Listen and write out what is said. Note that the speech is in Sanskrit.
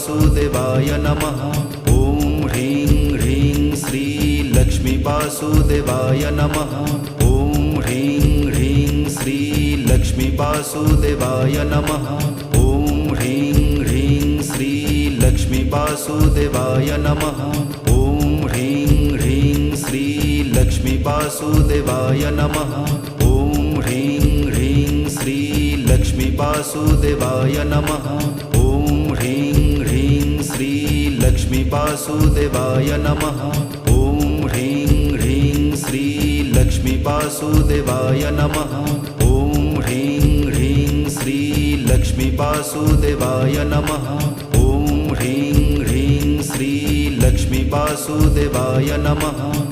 वासुदेवाय नमः। ॐ ह्रीं ह्रीं श्री लक्ष्मी वासुदेवाय नमः। ॐ ह्रीं ह्रीं श्री लक्ष्मी वासुदेवाय नमः। ॐ ह्रीं ह्रीं श्री लक्ष्मी वासुदेवाय नमः। ॐ ह्रीं ह्रीं श्री लक्ष्मी वासुदेवाय नमः। ॐ ह्रीं ह्रीं श्री लक्ष्मी वासुदेवाय नमः। ॐ ह्रीं ह्रीं श्री लक्ष्मी वासुदेवाय नमः। ॐ ह्रीं ह्रीं श्री लक्ष्मी वासुदेवाय नमः। ॐ ह्रीं ह्रीं श्री लक्ष्मी वासुदेवाय नमः। ॐ ह्रीं ह्रीं श्री लक्ष्मी वासुदेवाय नमः।